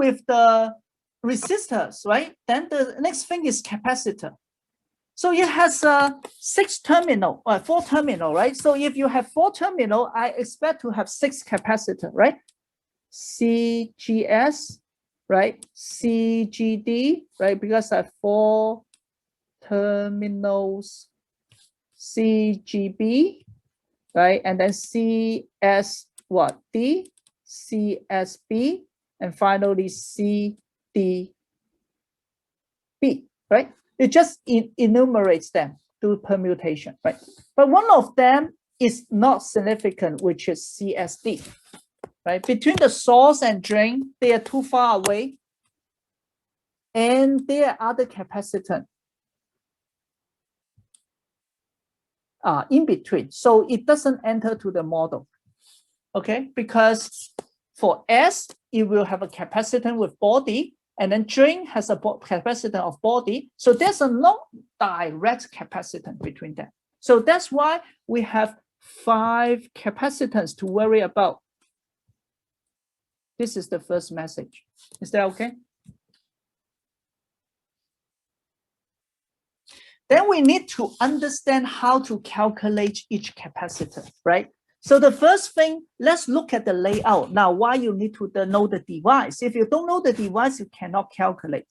with the resistors, right? Then the next thing is capacitor. So it has a 4 terminal, right? So if you have 4 terminal, I expect to have 6 capacitor, right? CGS, right? CGD, right? Because I have 4 terminals. CGB, right? And then CS what? D, CSB, and finally CDB, right? It just enumerates them through permutation, right? But one of them is not significant, which is CSD, right? Between the source and drain, they are too far away, and there are other capacitance in between, so it doesn't enter to the model, okay? Because for S, it will have a capacitance with body, and then drain has a capacitance of body. So there's a no direct capacitance between them. So that's why we have 5 capacitance to worry about. This is the first message. Is that okay? Then we need to understand how to calculate each capacitor, right? So the first thing, let's look at the layout. Now, why you need to know the device. If you don't know the device, you cannot calculate.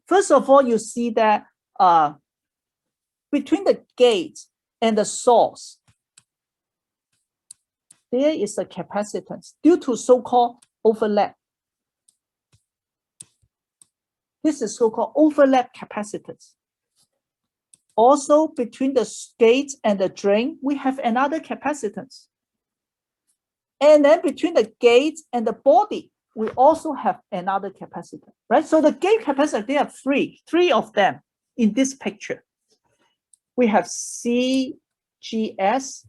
First of all, you see that between the gate and the source, there is a capacitance due to so-called overlap. This is so-called overlap capacitance. Also, between the gate and the drain, we have another capacitance. And then between the gate and the body, we also have another capacitor, right? So the gate capacitor, there are three of them in this picture. We have CGS,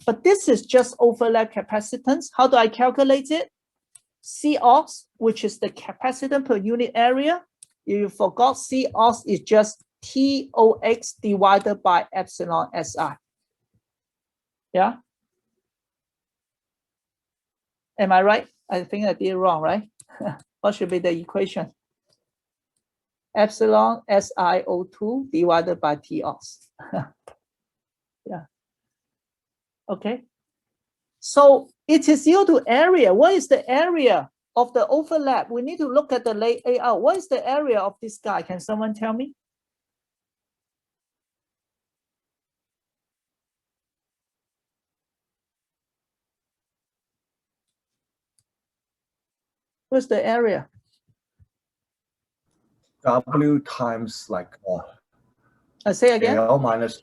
but this is just overlap capacitance. How do I calculate it? COS, which is the capacitance per unit area. If you forgot, COS is just TOX divided by epsilon SI. Yeah? Am I right? I think I did wrong, right? What should be the equation? Epsilon SiO2 divided by TOS. Yeah. Okay. So it is due to area. What is the area of the overlap? We need to look at the layout. What is the area of this guy? Can someone tell me? What's the area? W times like Say again. L minus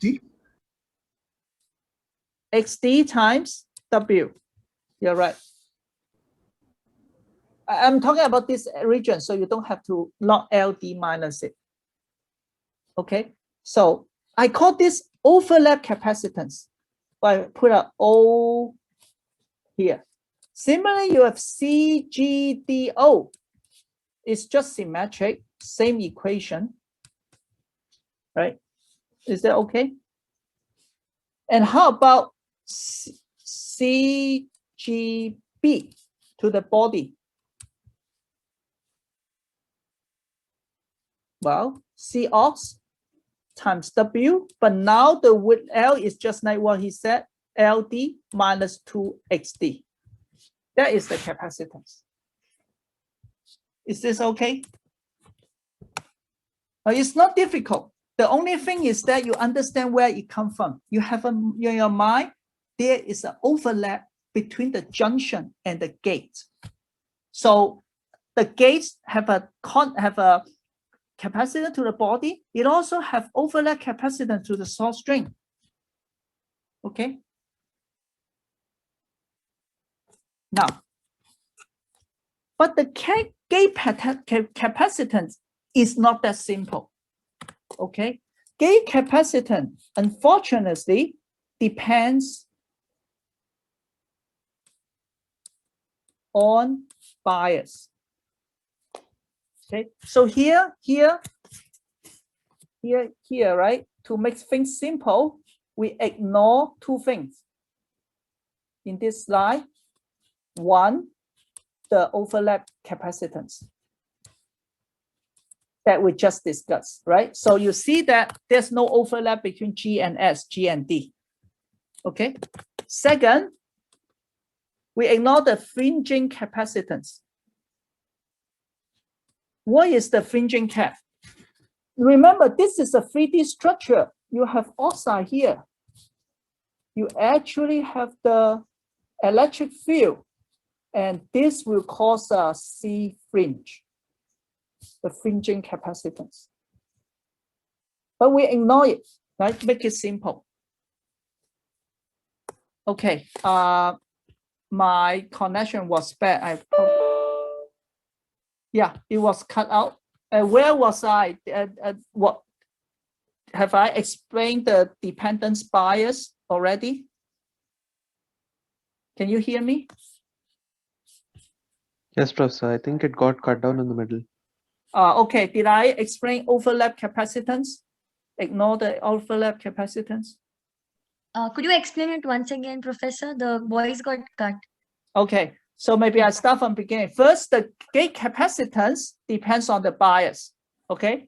D. XD times W. You're right. I'm talking about this region, so you don't have to log LD minus it. Okay. So I call this overlap capacitance. I put a O here. Similarly, you have CGDO. It's just symmetric, same equation, right? Is that okay? And how about CGB to the body? Well, COX times W, but now the width L is just like what he said, LD minus 2XD. That is the capacitance. Is this okay? It's not difficult. The only thing is that you understand where it comes from. You have in your mind, there is an overlap between the junction and the gate. So the gates have a capacitor to the body. It also have overlap capacitance to the source drain. Okay. Now, but the gate capacitance is not that simple. Okay. Gate capacitance, unfortunately, depends on bias. Okay. So here, right? To make things simple, we ignore 2 things in this slide. One, the overlap capacitance. that we just discussed, right? So you see that there's no overlap between G and S, G and D. Okay. Second, we ignore the fringing capacitance. What is the fringing cap? Remember, this is a 3D structure. You have oxide here. You actually have the electric field, and this will cause a C fringe, the fringing capacitance. But we ignore it, right? Make it simple. Okay, my connection was bad. Yeah, it was cut out. Where was I? What have I explained the dependence bias already? Can you hear me? Yes, Professor. I think it got cut down in the middle. Okay, did I explain overlap capacitance? Ignore the overlap capacitance. Could you explain it once again, Professor? The voice got cut. Okay, so maybe I start from beginning. First, the gate capacitance depends on the bias, okay?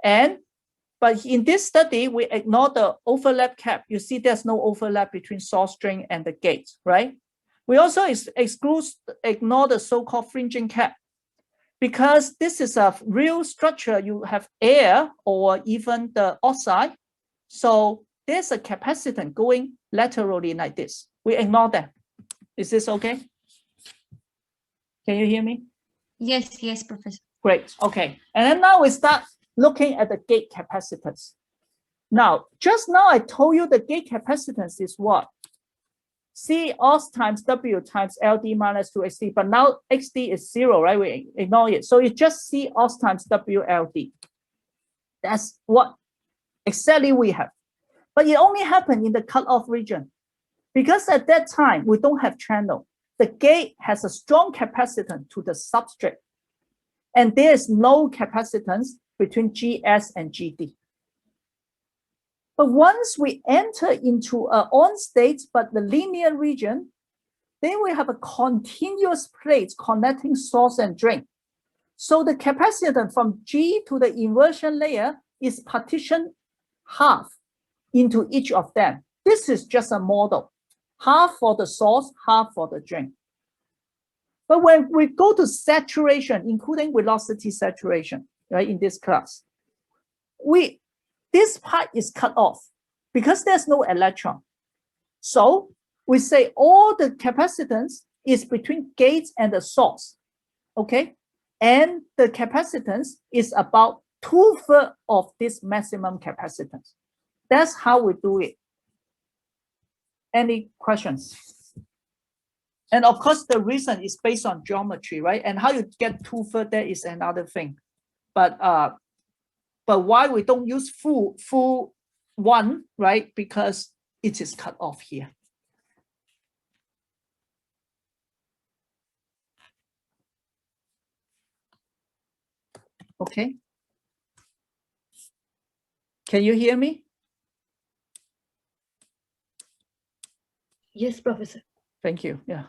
But in this study, we ignore the overlap cap. You see there's no overlap between source drain and the gate, right? We also ignore the so-called fringing cap, because this is a real structure. You have air or even the oxide. So there's a capacitance going laterally like this. We ignore that. Is this okay? Can you hear me? Yes, yes, Professor. Great. Okay. And then now we start looking at the gate capacitance. Now, just now I told you the gate capacitance is what? C os times W times LD minus 2XD. But now XD is 0, right? We ignore it. So it's just C os times W LD. That's what exactly we have. But it only happened in the cutoff region. Because at that time, we don't have channel. The gate has a strong capacitance to the substrate. And there is no capacitance between GS and GD. But once we enter into an on state, but the linear region, then we have a continuous plate connecting source and drain. So the capacitance from G to the inversion layer is partitioned half into each of them. This is just a model. Half for the source, half for the drain. But when we go to saturation, including velocity saturation, right, in this class, this part is cut off because there's no electron. So we say all the capacitance is between gate and the source, okay? And the capacitance is about 2/3 of this maximum capacitance. That's how we do it. Any questions? And of course, the reason is based on geometry, right? And how you get 2/3, that is another thing. But why we don't use full one, right? Because it is cut off here. Okay. Can you hear me? Yes, Professor. Thank you. Yeah.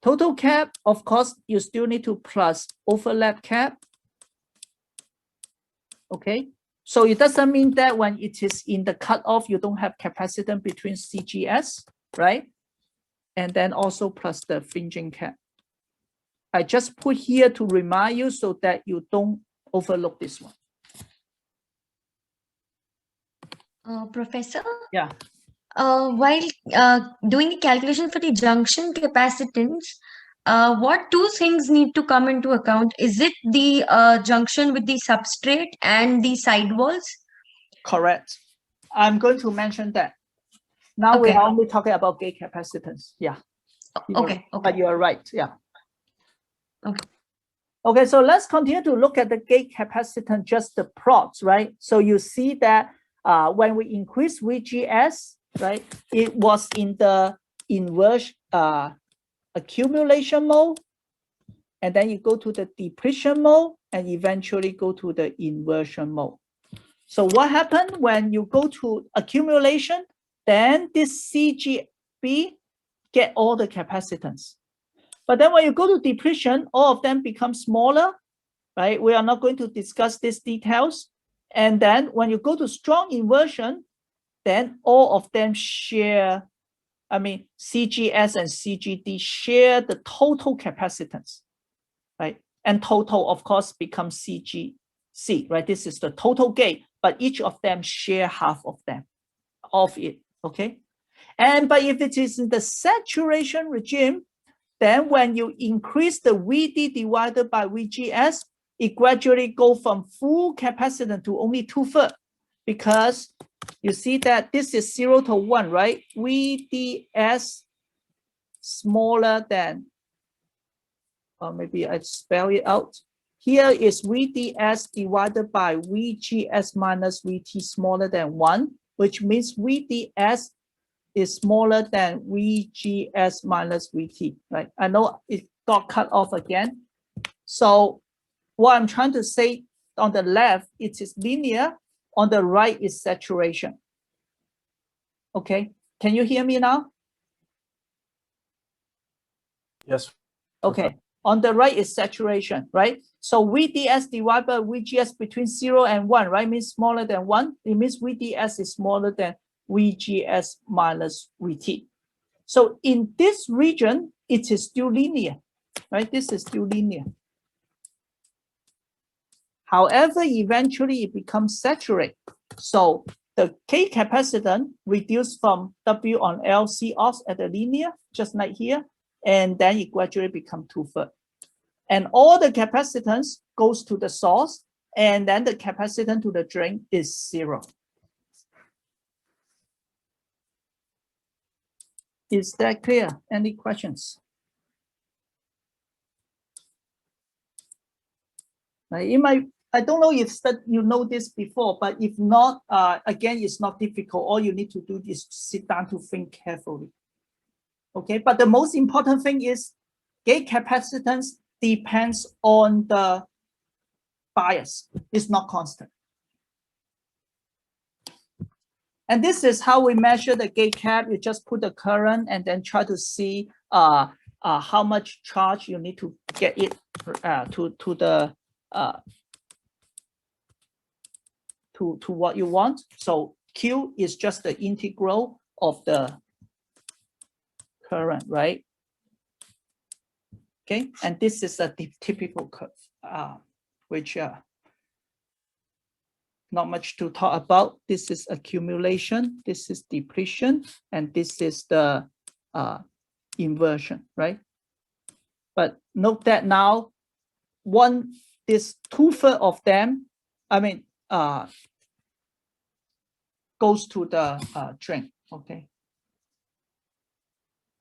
Total cap, of course, you still need to plus overlap cap. Okay. So it doesn't mean that when it is in the cutoff, you don't have capacitance between CGS, right? And then also plus the fringing cap. I just put here to remind you so that you don't overlook this one. Professor? Yeah. While doing the calculation for the junction capacitance, what two things need to come into account? Is it the junction with the substrate and the sidewalls? Correct. I'm going to mention that. Now Okay. we're only talking about gate capacitance. Yeah. Okay. But you are right. Yeah. Okay. Okay, so let's continue to look at the gate capacitance, just the plots, right? So you see that when we increase VGS, right, it was in the inverse accumulation mode, and then you go to the depletion mode, and eventually go to the inversion mode. So what happened when you go to accumulation? Then this CGB get all the capacitance. But then when you go to depletion, all of them become smaller, right? We are not going to discuss these details. And then when you go to strong inversion, then all of them share, I mean, CGS and CGD share the total capacitance, right? And total, of course, becomes CGC, right? This is the total gate, but each of them share half of it, okay? But if it is in the saturation regime, then when you increase the VD divided by VGS, it gradually goes from full capacitance to only 2/3, because you see that this is 0 to 1, right? VDS smaller than, or maybe I spell it out. Here is VDS divided by VGS minus VT smaller than 1, which means VDS is smaller than VGS minus VT, right? I know it got cut off again. So what I'm trying to say, on the left, it is linear. On the right is saturation. Okay, can you hear me now? Yes. Okay, on the right is saturation, right? So VDS divided by VGS between 0 and 1, right? Means smaller than 1. It means VDS is smaller than VGS minus VT. So in this region, it is still linear, right? This is still linear. However, eventually it becomes saturated. So the K capacitance reduced from W on L C off at the linear, just like here, and then it gradually becomes 2/3. And all the capacitance goes to the source, and then the capacitance to the drain is 0. Is that clear? Any questions? I don't know if you know this before, but if not, again, it's not difficult. All you need to do is sit down to think carefully. Okay, but the most important thing is gate capacitance depends on the bias. It's not constant. And this is how we measure the gate cap. You just put the current and then try to see how much charge you need to get it to what you want. So Q is just the integral of the current, right? Okay, and this is a typical curve, which not much to talk about. This is accumulation, this is depletion, and this is the inversion, right? But note that now, this 2/3 of them, I mean, goes to the drain, okay?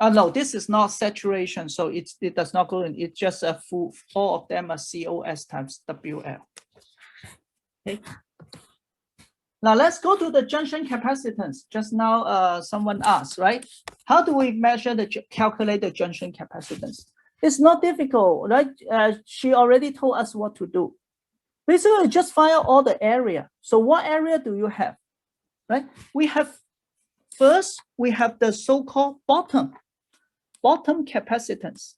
No, this is not saturation, so it does not go in. It's just a full, all of them are COS times WL. Okay. Now let's go to the junction capacitance. Just now, someone asked, right? How do we calculate the junction capacitance? It's not difficult, right? She already told us what to do. Basically, just find out all the area. So what area do you have, right? First, we have the so-called bottom capacitance.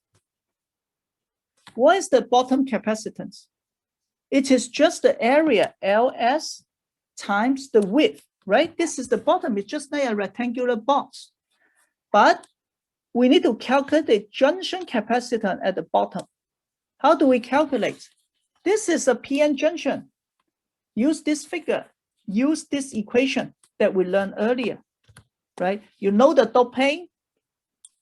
What is the bottom capacitance? It is just the area LS times the width, right? This is the bottom. It's just like a rectangular box. But we need to calculate the junction capacitance at the bottom. How do we calculate? This is a PN junction. Use this figure. Use this equation that we learned earlier, right? You know the doping,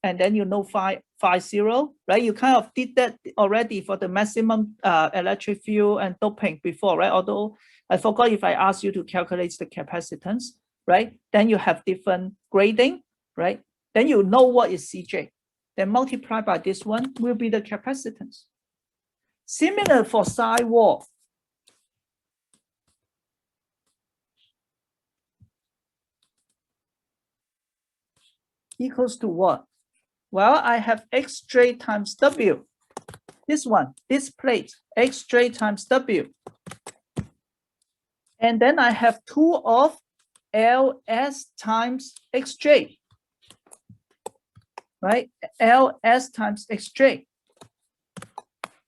and then you know phi 0, right? You kind of did that already for the maximum electric field and doping before, right? Although I forgot if I asked you to calculate the capacitance, right? Then you have different grading, right? Then you know what is CJ. Then multiply by this one will be the capacitance. Similar for sidewall. Equals to what? Well, I have X straight times W. This one, this plate, X straight times W. And then I have 2 of LS times XJ, right? LS times XJ.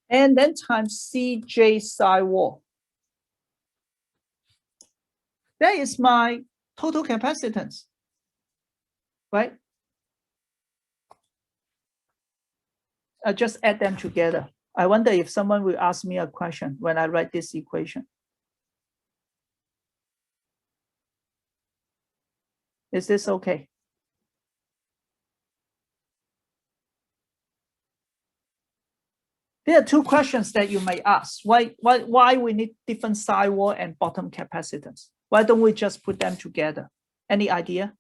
and then times Cj sidewall. That is my total capacitance, right? I just add them together. I wonder if someone will ask me a question when I write this equation. Is this okay? There are two questions that you may ask. Why we need different sidewall and bottom capacitance? Why don't we just put them together? Any idea?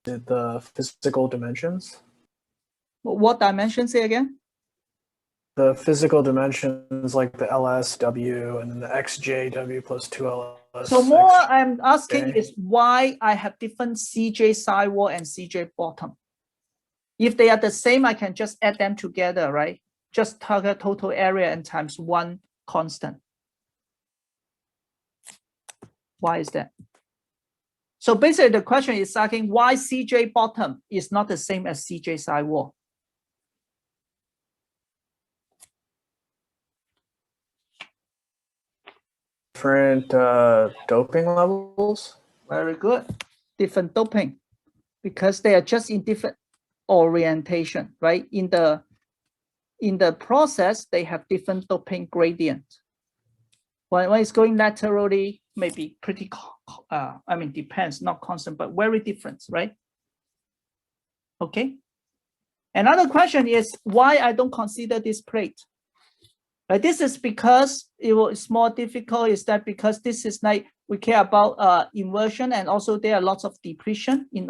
The physical dimensions? What dimensions say again? The physical dimensions like the LSW and then the XJW plus 2LS. So more I'm asking is why I have different CJ sidewall and CJ bottom. If they are the same, I can just add them together, right? Just target total area and times one constant. Why is that? So basically the question is asking why CJ bottom is not the same as CJ sidewall. Different doping levels? Very good. Different doping because they are just in different orientation, right? In the process, they have different doping gradient. When it's going laterally, maybe pretty, I mean, depends, not constant, but very different, right? Okay. Another question is why I don't consider this plate. This is because it's more difficult. Is that because this is like we care about inversion and also there are lots of depletion in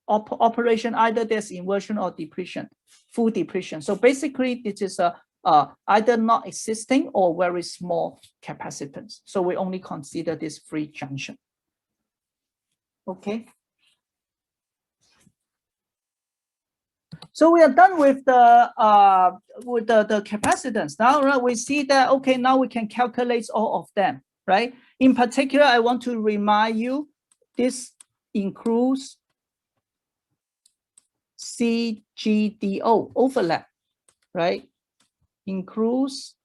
operation. Either there's inversion or depletion, full depletion. So basically, this is either not existing or very small capacitance. So we only consider this free junction. Okay. So we are done with the capacitance. Now, right, we see that, okay, now we can calculate all of them, right? In particular, I want to remind you, this includes CGDO, overlap, right? Includes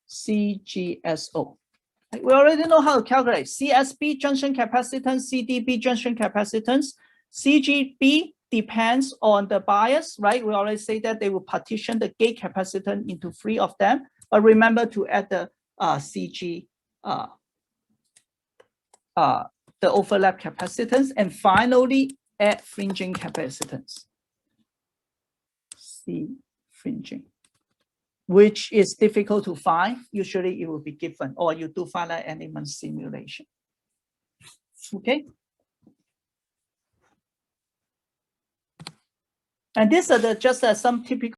CGSO. We already know how to calculate CSB junction capacitance, CDB junction capacitance, CGB depends on the bias, right? We already say that they will partition the gate capacitance into 3 of them, but remember to add the CG, the overlap capacitance, and finally add fringing capacitance, C fringing, which is difficult to find. Usually it will be given, or you do finite element simulation. Okay. And these are just some typical